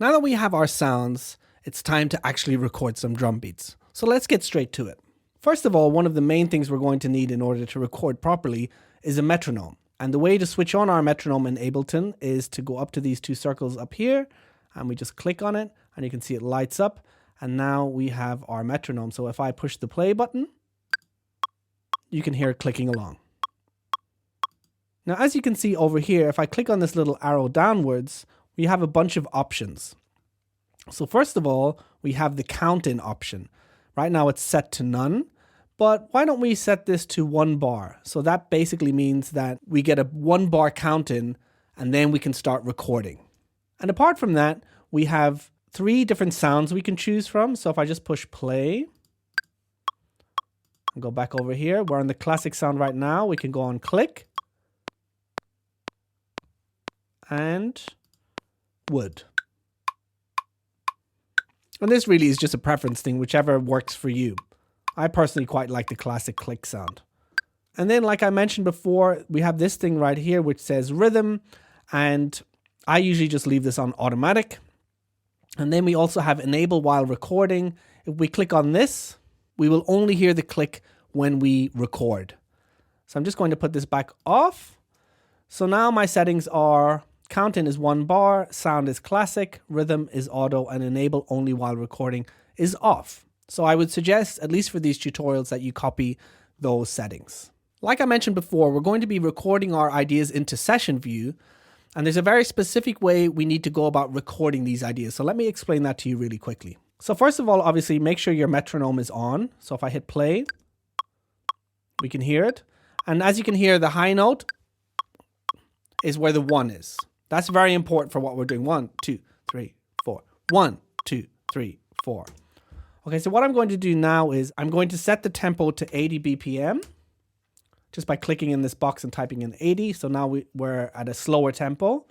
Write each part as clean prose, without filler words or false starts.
Now that we have our sounds, it's time to actually record some drum beats. So let's get straight to it. First of all, one of the main things we're going to need in order to record properly is a metronome. And the way to switch on our metronome in Ableton is to go up to these two circles up here, and we just click on it, and you can see it lights up. And now we have our metronome. So if I push the play button, you can hear it clicking along. Now, as you can see over here, if I click on this little arrow downwards, we have a bunch of options. So first of all, we have the count in option. Right now it's set to none, but why don't we set this to 1 bar? So that basically means that we get a 1 bar count in, and then we can start recording. And apart from that, we have 3 different sounds we can choose from. So if I just push play and go back over here, we're on the classic sound right now. We can go on click and wood. And this really is just a preference thing, whichever works for you. I personally quite like the classic click sound. And then, like I mentioned before, we have this thing right here which says rhythm, and I usually just leave this on automatic. And then we also have enable while recording. If we click on this, we will only hear the click when we record. So I'm just going to put this back off. So now my settings are count in is 1 bar, sound is classic, rhythm is auto, and enable only while recording is off. So I would suggest, at least for these tutorials, that you copy those settings. Like I mentioned before, we're going to be recording our ideas into session view, and there's a very specific way we need to go about recording these ideas. So let me explain that to you really quickly. So first of all, obviously, make sure your metronome is on. So if I hit play, we can hear it. And as you can hear, the high note is where the 1 is. That's very important for what we're doing. 1, 2, 3, 4. 1, 2, 3, 4. Okay, so what I'm going to do now is I'm going to set the tempo to 80 BPM just by clicking in this box and typing in 80. So now we're at a slower tempo.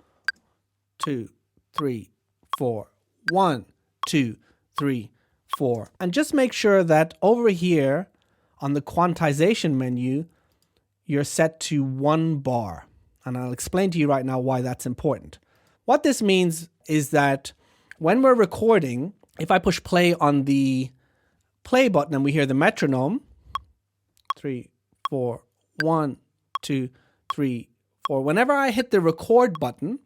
2, 3, 4. 1, 2, 3, 4. And just make sure that over here on the quantization menu, you're set to 1 bar. And I'll explain to you right now why that's important. What this means is that when we're recording, if I push play on the play button and we hear the metronome, 3, 4, 1, 2, 3, 4. Whenever I hit the record button,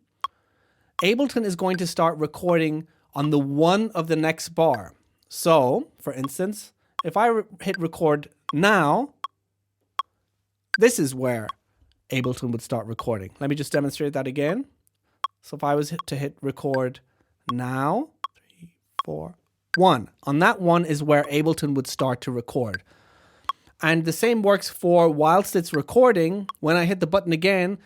Ableton is going to start recording on the 1 of the next bar. So, for instance, if I hit record now, this is where Ableton would start recording. Let me just demonstrate that again. So if I was to hit record now, 3, 4, 1. On that 1 is where Ableton would start to record. And the same works for whilst it's recording. When I hit the button again,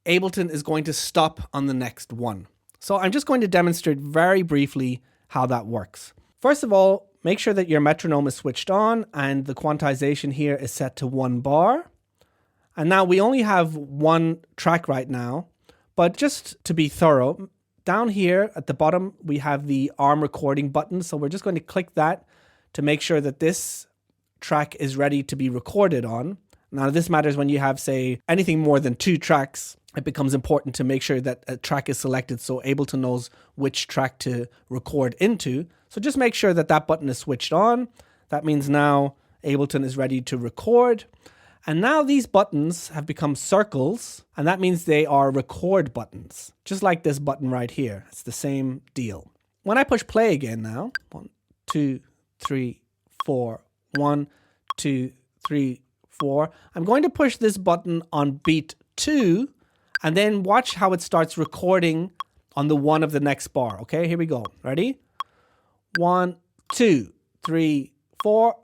Ableton is going to stop on the next 1. So I'm just going to demonstrate very briefly how that works. First of all, make sure that your metronome is switched on and the quantization here is set to 1 bar. And now we only have 1 track right now, but just to be thorough, down here at the bottom, we have the arm recording button. So we're just going to click that to make sure that this track is ready to be recorded on. Now this matters when you have, say, anything more than 2 tracks. It becomes important to make sure that a track is selected so Ableton knows which track to record into. So just make sure that that button is switched on. That means now Ableton is ready to record. And now these buttons have become circles, and that means they are record buttons, just like this button right here. It's the same deal. When I push play again now, 1, 2, 3, 4, 1, 2, 3, 4, I'm going to push this button on beat 2, and then watch how it starts recording on the 1 of the next bar. Okay, here we go. Ready? 1, 2, 3, 4,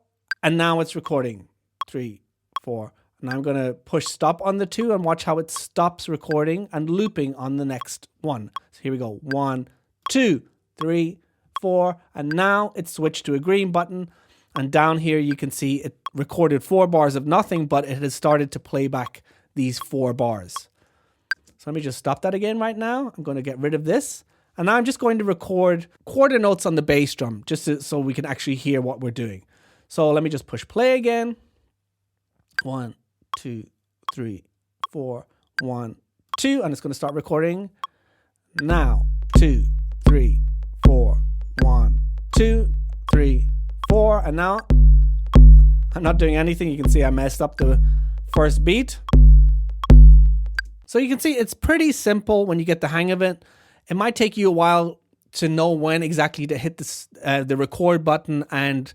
and now it's recording. 3, 4. And I'm going to push stop on the 2 and watch how it stops recording and looping on the next 1. So here we go. 1, 2, 3, 4. And now it's switched to a green button. And down here you can see it recorded 4 bars of nothing, but it has started to play back these 4 bars. So let me just stop that again right now. I'm going to get rid of this. And now I'm just going to record quarter notes on the bass drum just so we can actually hear what we're doing. So let me just push play again. 1, 2, 3, 4, 1, 2, and it's going to start recording now. 2, 3, and now I'm not doing anything. You can see I messed up the first beat. So you can see it's pretty simple when you get the hang of it. It might take you a while to know when exactly to hit the record button and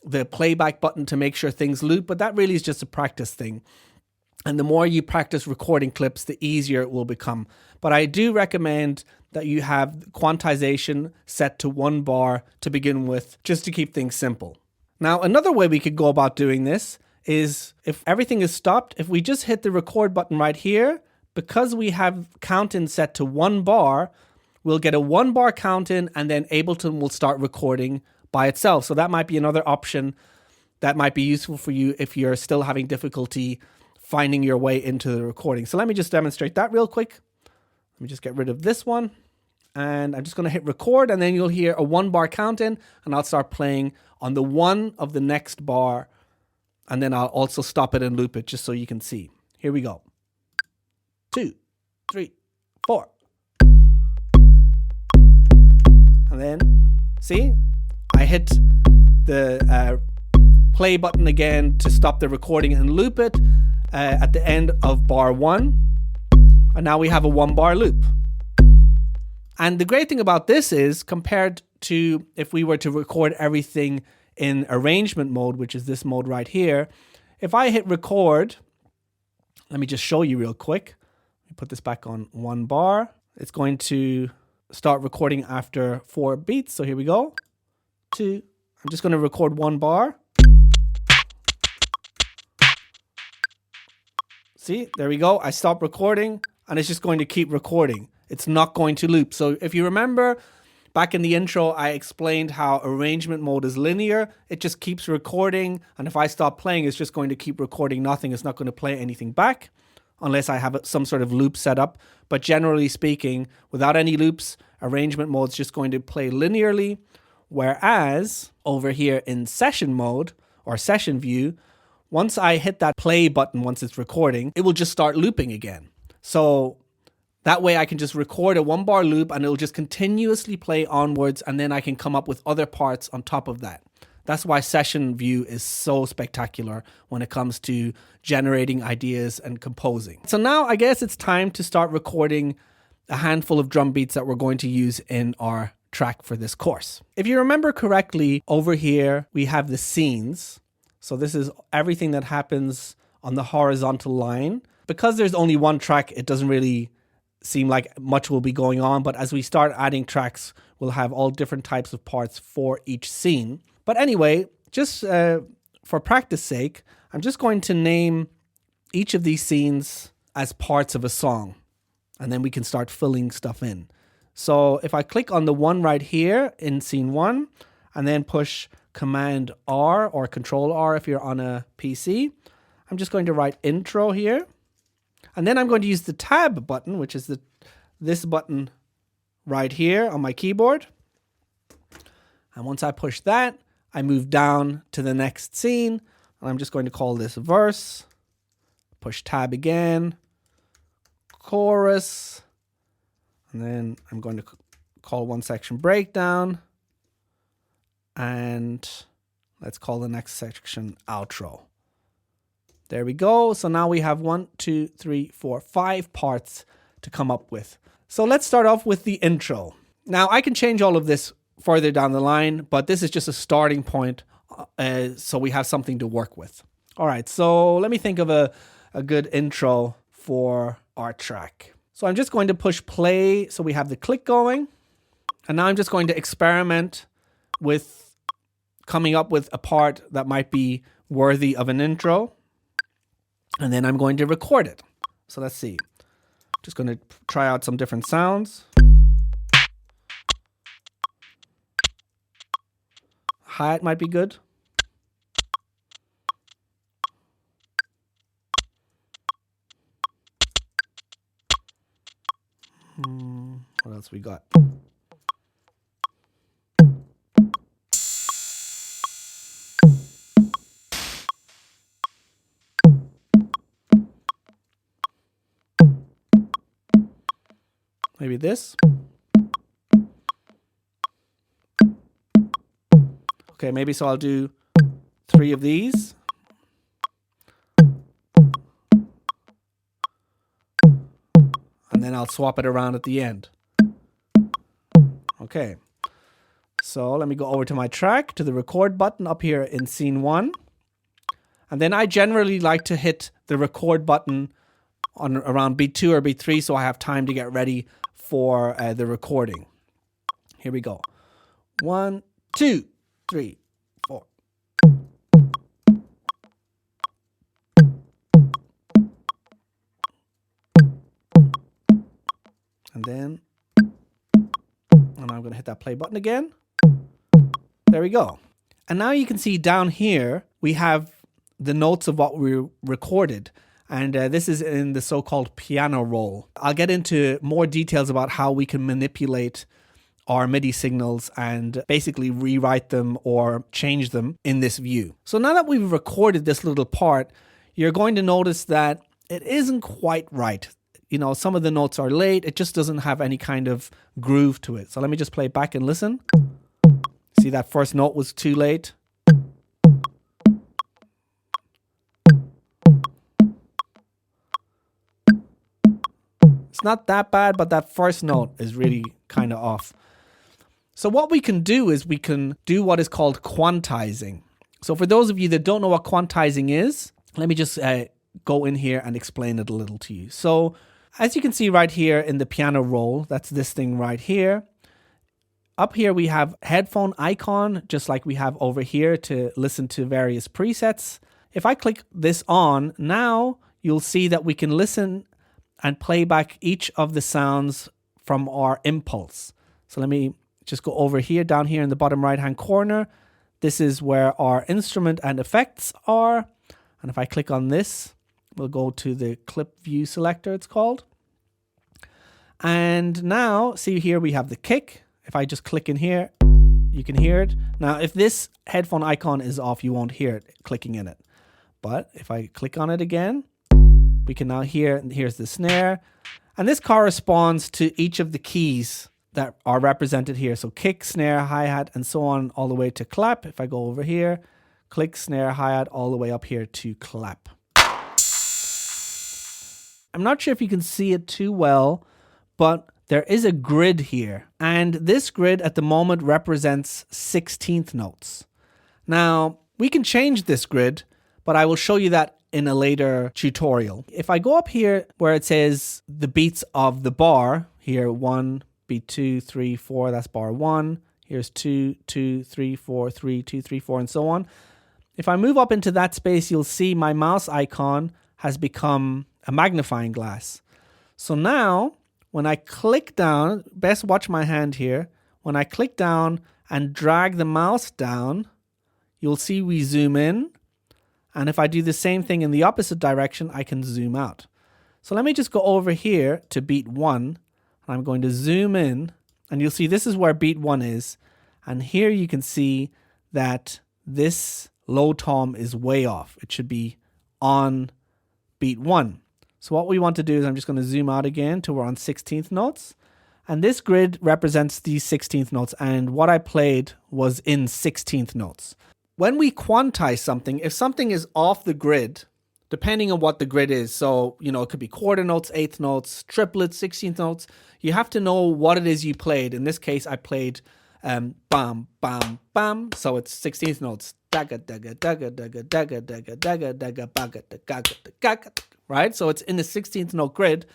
the playback button to make sure things loop, but that really is just a practice thing. And the more you practice recording clips, the easier it will become. But I do recommend that you have quantization set to 1 bar to begin with, just to keep things simple. Now, another way we could go about doing this is if everything is stopped, if we just hit the record button right here, because we have count in set to 1 bar, we'll get a 1 bar count in, and then Ableton will start recording by itself. So that might be another option that might be useful for you if you're still having difficulty finding your way into the recording. So let me just demonstrate that real quick. Let me just get rid of this one. And I'm just going to hit record, and then you'll hear a 1 bar count in, and I'll start playing on the 1 of the next bar. And then I'll also stop it and loop it just so you can see. Here we go. 2, 3, 4. And then, see, I hit the play button again to stop the recording and loop it at the end of bar 1. And now we have a 1 bar loop. And the great thing about this is, compared to if we were to record everything in arrangement mode, which is this mode right here, if I hit record, let me just show you real quick. Let me put this back on 1 bar. It's going to start recording after 4 beats. So here we go. 2. I'm just going to record 1 bar. See, there we go. I stop recording, and it's just going to keep recording. It's not going to loop. So if you remember back in the intro, I explained how arrangement mode is linear. It just keeps recording. And if I stop playing, it's just going to keep recording nothing. It's not going to play anything back unless I have some sort of loop set up. But generally speaking, without any loops, arrangement mode is just going to play linearly. Whereas over here in session mode or session view, once I hit that play button, once it's recording, it will just start looping again. So that way I can just record a 1 bar loop, and it'll just continuously play onwards, and then I can come up with other parts on top of that. That's why session view is so spectacular when it comes to generating ideas and composing. So now I guess it's time to start recording a handful of drum beats that we're going to use in our track for this course. If you remember correctly, over here we have the scenes. So this is everything that happens on the horizontal line. Because there's only one track, it doesn't really seem like much will be going on, but as we start adding tracks, we'll have all different types of parts for each scene. But anyway, just for practice sake, I'm just going to name each of these scenes as parts of a song, and then we can start filling stuff in. So if I click on the one right here in scene 1, and then push Command R or Control R if you're on a PC, I'm just going to write intro here. And then I'm going to use the tab button, which is this button right here on my keyboard. And once I push that, I move down to the next scene. And I'm just going to call this verse. Push tab again. Chorus. And then I'm going to call one section breakdown. And let's call the next section outro. There we go. So now we have 1, 2, 3, 4, 5 parts to come up with. So let's start off with the intro. Now I can change all of this further down the line, but this is just a starting point so we have something to work with. All right, so let me think of a good intro for our track. So I'm just going to push play so we have the click going. And now I'm just going to experiment with coming up with a part that might be worthy of an intro. And then I'm going to record it. So let's see. Just going to try out some different sounds. Hi-hat might be good. What else we got? Maybe this. Okay, maybe so I'll do 3 of these. And then I'll swap it around at the end. Okay. So let me go over to my track, to the record button up here in scene 1. And then I generally like to hit the record button on around beat 2 or beat 3 so I have time to get ready for the recording. Here we go. 1, 2, 3, 4. And then, and I'm going to hit that play button again. There we go. And now you can see down here, we have the notes of what we recorded. And this is in the so-called piano roll. I'll get into more details about how we can manipulate our MIDI signals and basically rewrite them or change them in this view. So now that we've recorded this little part, you're going to notice that it isn't quite right. You know, some of the notes are late. It just doesn't have any kind of groove to it. So let me just play it back and listen. See, that first note was too late. It's not that bad, but that first note is really kind of off. So what we can do is we can do what is called quantizing. So for those of you that don't know what quantizing is, let me just go in here and explain it a little to you. So as you can see right here in the piano roll, that's this thing right here. Up here we have headphone icon, just like we have over here to listen to various presets. If I click this on, now you'll see that we can listen and play back each of the sounds from our impulse. So let me just go over here, down here in the bottom right hand corner. This is where our instrument and effects are. And if I click on this, we'll go to the clip view selector, it's called. And now, see here we have the kick. If I just click in here, you can hear it. Now, if this headphone icon is off, you won't hear it clicking in it. But if I click on it again, we can now hear, and here's the snare. And this corresponds to each of the keys that are represented here. So kick, snare, hi-hat, and so on, all the way to clap. If I go over here, click, snare, hi-hat, all the way up here to clap. I'm not sure if you can see it too well, but there is a grid here. And this grid at the moment represents 16th notes. Now, we can change this grid, but I will show you that in a later tutorial. If I go up here where it says the beats of the bar, here 1, beat 2, 3, 4, that's bar 1. Here's 2, 2, 3, 4, 3, 2, 3, 4, and so on. If I move up into that space, you'll see my mouse icon has become a magnifying glass. So now, when I click down, best watch my hand here. When I click down and drag the mouse down, you'll see we zoom in. And if I do the same thing in the opposite direction, I can zoom out. So let me just go over here to beat 1. I'm going to zoom in, and you'll see this is where beat 1 is. And here you can see that this low tom is way off. It should be on beat 1. So what we want to do is I'm just going to zoom out again till we're on 16th notes. And this grid represents these 16th notes. And what I played was in 16th notes. When we quantize something, if something is off the grid, depending on what the grid is, so, you know, it could be quarter notes, eighth notes, triplets, 16th notes, you have to know what it is you played. In this case, I played bam, bam, bam. So it's 16th notes. Daga, daga, daga, daga, daga, daga, daga, daga, baga, daga, daga, right? So it's in the 16th note grid.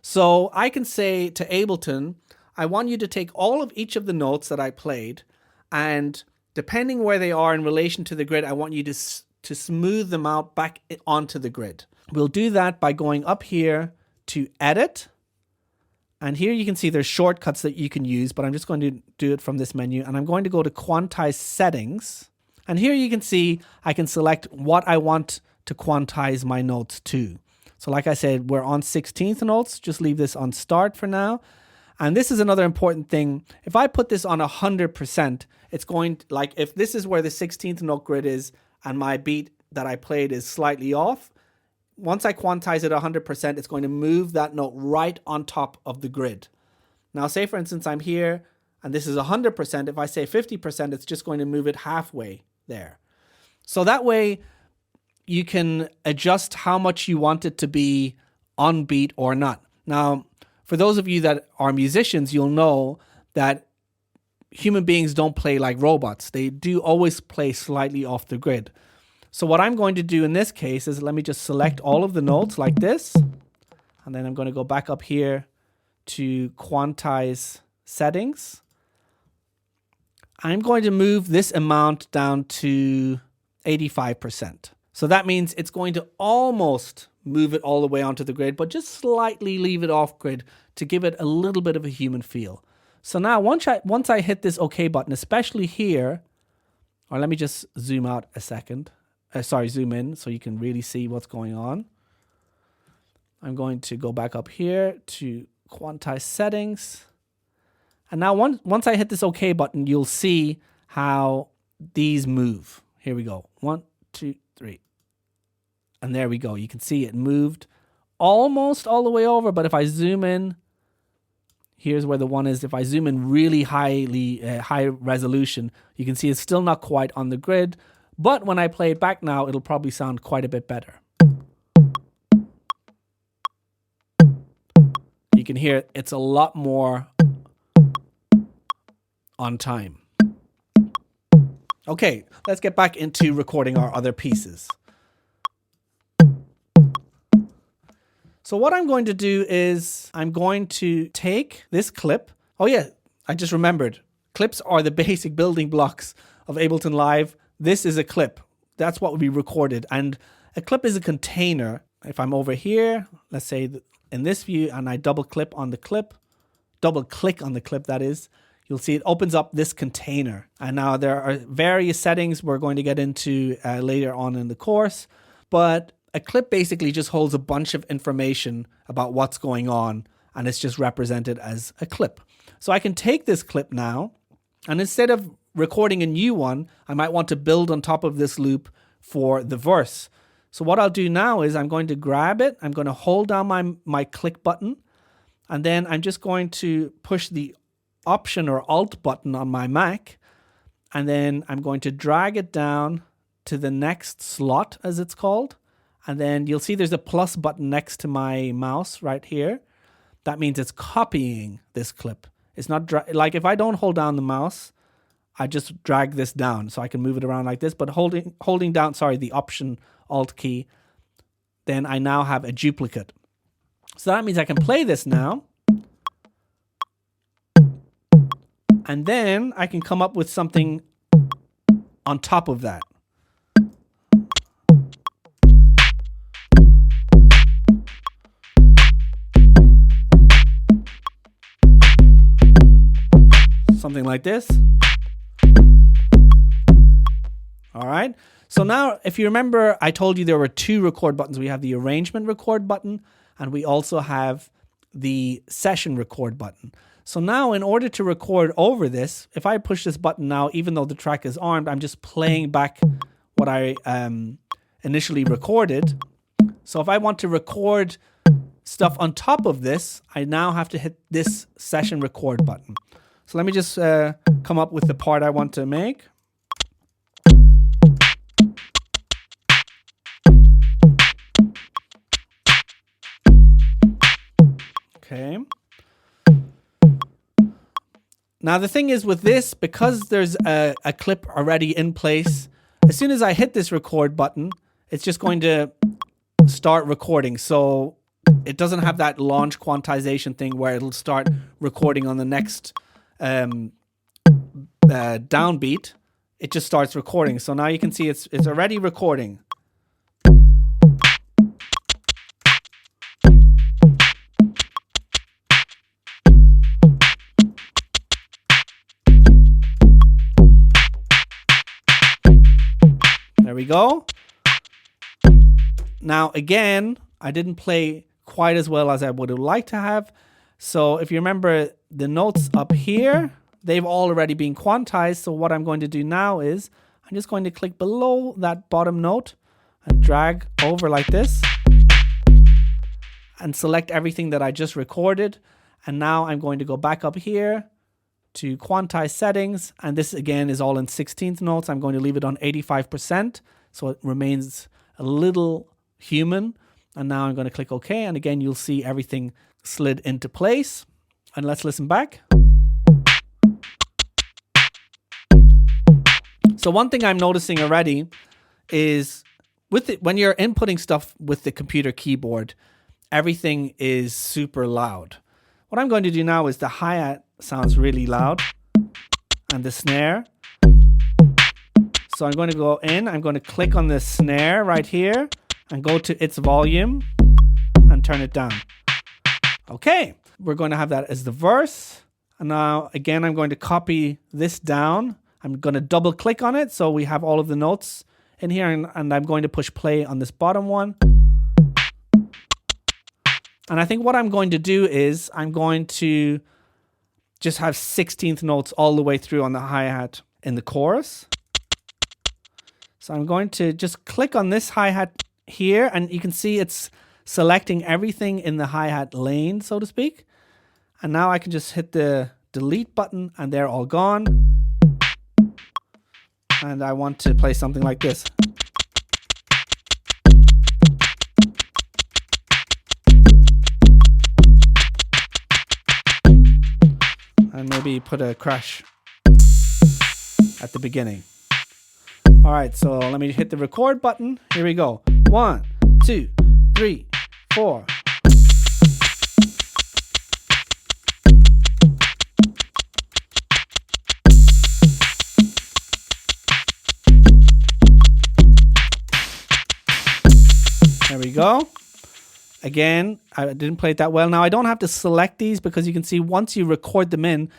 So I can say to Ableton, I want you to take all of each of the notes that I played, and depending where they are in relation to the grid, I want you to smooth them out back onto the grid. We'll do that by going up here to Edit. And here you can see there's shortcuts that you can use, but I'm just going to do it from this menu. And I'm going to go to Quantize Settings. And here you can see I can select what I want to quantize my notes to. So like I said, we're on 16th notes. Just leave this on start for now. And this is another important thing. If I put this on 100%, it's going to, like, if this is where the 16th note grid is and my beat that I played is slightly off, once I quantize it 100%, it's going to move that note right on top of the grid. Now, say for instance, I'm here and this is 100%. If I say 50%, it's just going to move it halfway there. So that way you can adjust how much you want it to be on beat or not. Now, for those of you that are musicians, you'll know that human beings don't play like robots. They do always play slightly off the grid. So what I'm going to do in this case is, let me just select all of the notes like this. And then I'm going to go back up here to quantize settings. I'm going to move this amount down to 85%. So that means it's going to almost move it all the way onto the grid, but just slightly leave it off grid to give it a little bit of a human feel. So now once I hit this OK button, especially here, or let me just zoom out a second. Zoom in so you can really see what's going on. I'm going to go back up here to quantize settings. And now once I hit this OK button, you'll see how these move. Here we go. 1, 2, 3. And there we go. You can see it moved almost all the way over. But if I zoom in, here's where the one is. If I zoom in really high resolution, you can see it's still not quite on the grid. But when I play it back now, it'll probably sound quite a bit better. You can hear it's a lot more on time. Okay, let's get back into recording our other pieces. So what I'm going to do is I'm going to take this clip. Oh yeah, I just remembered. Clips are the basic building blocks of Ableton Live. This is a clip. That's what we recorded. And a clip is a container. If I'm over here, let's say in this view, and I double click on the clip, that is, you'll see it opens up this container. And now there are various settings we're going to get into later on in the course. But a clip basically just holds a bunch of information about what's going on, and it's just represented as a clip. So I can take this clip now, and instead of recording a new one, I might want to build on top of this loop for the verse. So what I'll do now is I'm going to grab it. I'm going to hold down my click button, and then I'm just going to push the Option or Alt button on my Mac, and then I'm going to drag it down to the next slot, as it's called. And then you'll see there's a plus button next to my mouse right here. That means it's copying this clip. It's not like if I don't hold down the mouse, I just drag this down so I can move it around like this. But holding down, the Option Alt key, then I now have a duplicate. So that means I can play this now. And then I can come up with something on top of that. Something like this. All right. So now, if you remember, I told you there were two record buttons. We have the arrangement record button, and we also have the session record button. So now, in order to record over this, if I push this button now, even though the track is armed, I'm just playing back what I initially recorded. So if I want to record stuff on top of this, I now have to hit this session record button. So let me just come up with the part I want to make. Okay. Now the thing is with this, because there's a clip already in place, as soon as I hit this record button, it's just going to start recording. So it doesn't have that launch quantization thing where it'll start recording on the next downbeat. It just starts recording. So now you can see it's already recording. There we go. Now again, I didn't play quite as well as I would have liked to have. So if you remember the notes up here, they've already been quantized. So what I'm going to do now is I'm just going to click below that bottom note and drag over like this and select everything that I just recorded. And now I'm going to go back up here to quantize settings, and this again is all in 16th notes. I'm going to leave it on 85%, so it remains a little human. And now I'm going to click OK, and again you'll see everything slid into place. And let's listen back. So one thing I'm noticing already is with it, when you're inputting stuff with the computer keyboard, everything is super loud. What I'm going to do now is the hi-hat sounds really loud, and the snare. So I'm going to go in, I'm going to click on the snare right here and go to its volume and turn it down. Okay, we're going to have that as the verse. And now again, I'm going to copy this down. I'm going to double click on it so we have all of the notes in here, and I'm going to push play on this bottom one. And I think what I'm going to do is I'm going to just have 16th notes all the way through on the hi-hat in the chorus. So I'm going to just click on this hi-hat here, and you can see it's selecting everything in the hi-hat lane, so to speak. And now I can just hit the delete button and they're all gone. And I want to play something like this. And maybe put a crash at the beginning. All right, so let me hit the record button. Here we go. 1, 2, 3, 4. There we go. Again, I didn't play it that well. Now I don't have to select these because you can see once you record them in,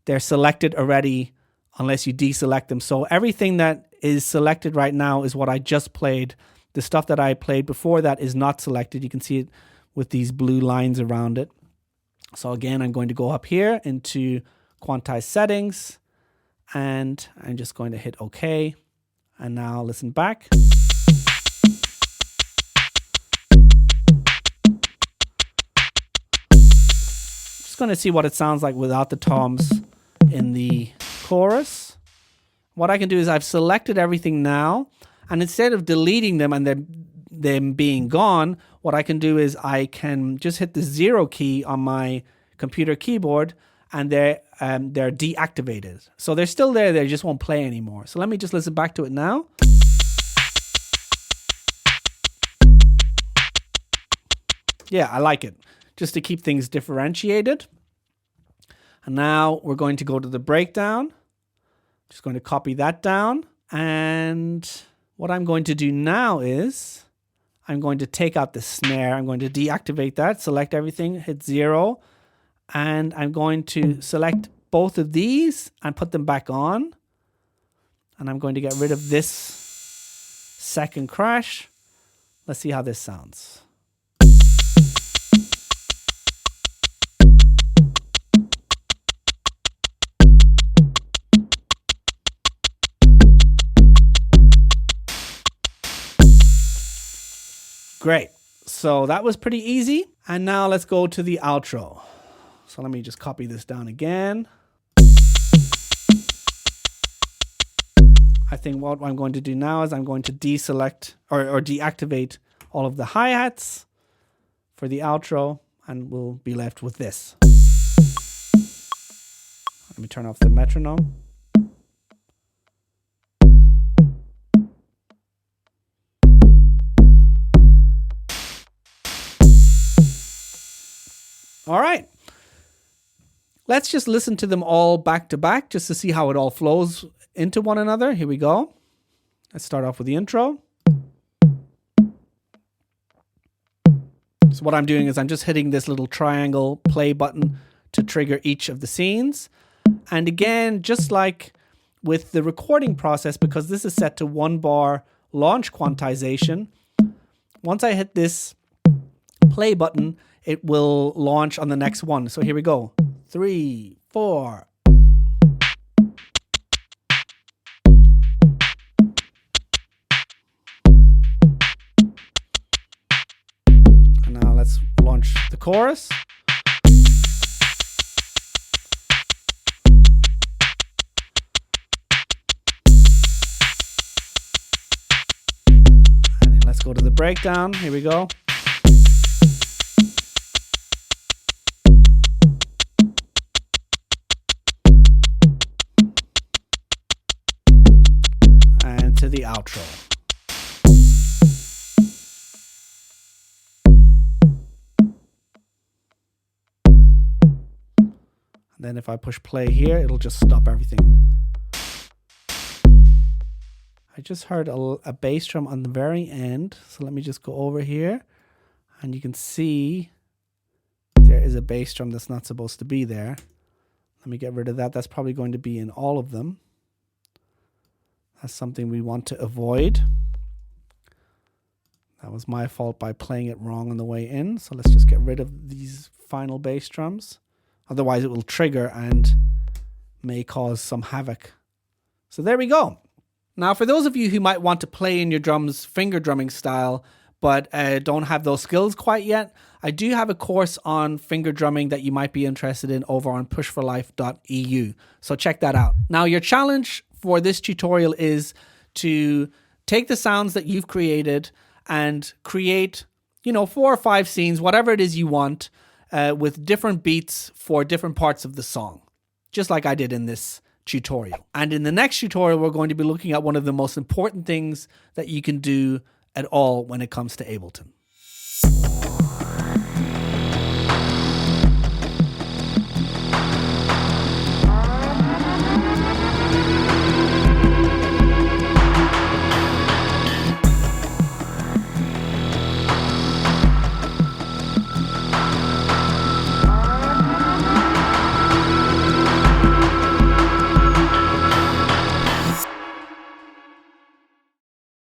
they're selected already unless you deselect them. So everything that is selected right now is what I just played. The stuff that I played before that is not selected. You can see it with these blue lines around it. So again, I'm going to go up here into quantize settings, and I'm just going to hit OK. And now listen back. Going to see what it sounds like without the toms in the chorus. What I can do is I've selected everything now, and instead of deleting them and them being gone, what I can do is I can just hit the 0 key on my computer keyboard, and they're deactivated. So they're still there, they just won't play anymore. So let me just listen back to it now. Yeah, I like it. Just to keep things differentiated. And now we're going to go to the breakdown. Just going to copy that down. And what I'm going to do now is I'm going to take out the snare. I'm going to deactivate that, select everything, hit 0. And I'm going to select both of these and put them back on. And I'm going to get rid of this second crash. Let's see how this sounds. Great. So that was pretty easy. And now let's go to the outro. So let me just copy this down again. I think what I'm going to do now is I'm going to deselect or deactivate all of the hi-hats for the outro, and we'll be left with this. Let me turn off the metronome. All right, let's just listen to them all back to back just to see how it all flows into one another. Here we go. Let's start off with the intro. So what I'm doing is I'm just hitting this little triangle play button to trigger each of the scenes. And again, just like with the recording process, because this is set to 1 bar launch quantization, once I hit this play button, it will launch on the next one. So here we go. 3, 4. And now let's launch the chorus. Let's go to the breakdown. Here we go. And to the outro. And then if I push play here, it'll just stop everything. I just heard a bass drum on the very end. So let me just go over here and you can see there is a bass drum that's not supposed to be there. Let me get rid of that. That's probably going to be in all of them. That's something we want to avoid. That was my fault by playing it wrong on the way in. So let's just get rid of these final bass drums. Otherwise it will trigger and may cause some havoc. So there we go. Now, for those of you who might want to play in your drums finger drumming style, but don't have those skills quite yet, I do have a course on finger drumming that you might be interested in over on pushforlife.eu. So check that out. Now, your challenge for this tutorial is to take the sounds that you've created and create, 4 or 5 scenes, whatever it is you want, with different beats for different parts of the song, just like I did in this tutorial. And in the next tutorial, we're going to be looking at one of the most important things that you can do at all when it comes to Ableton.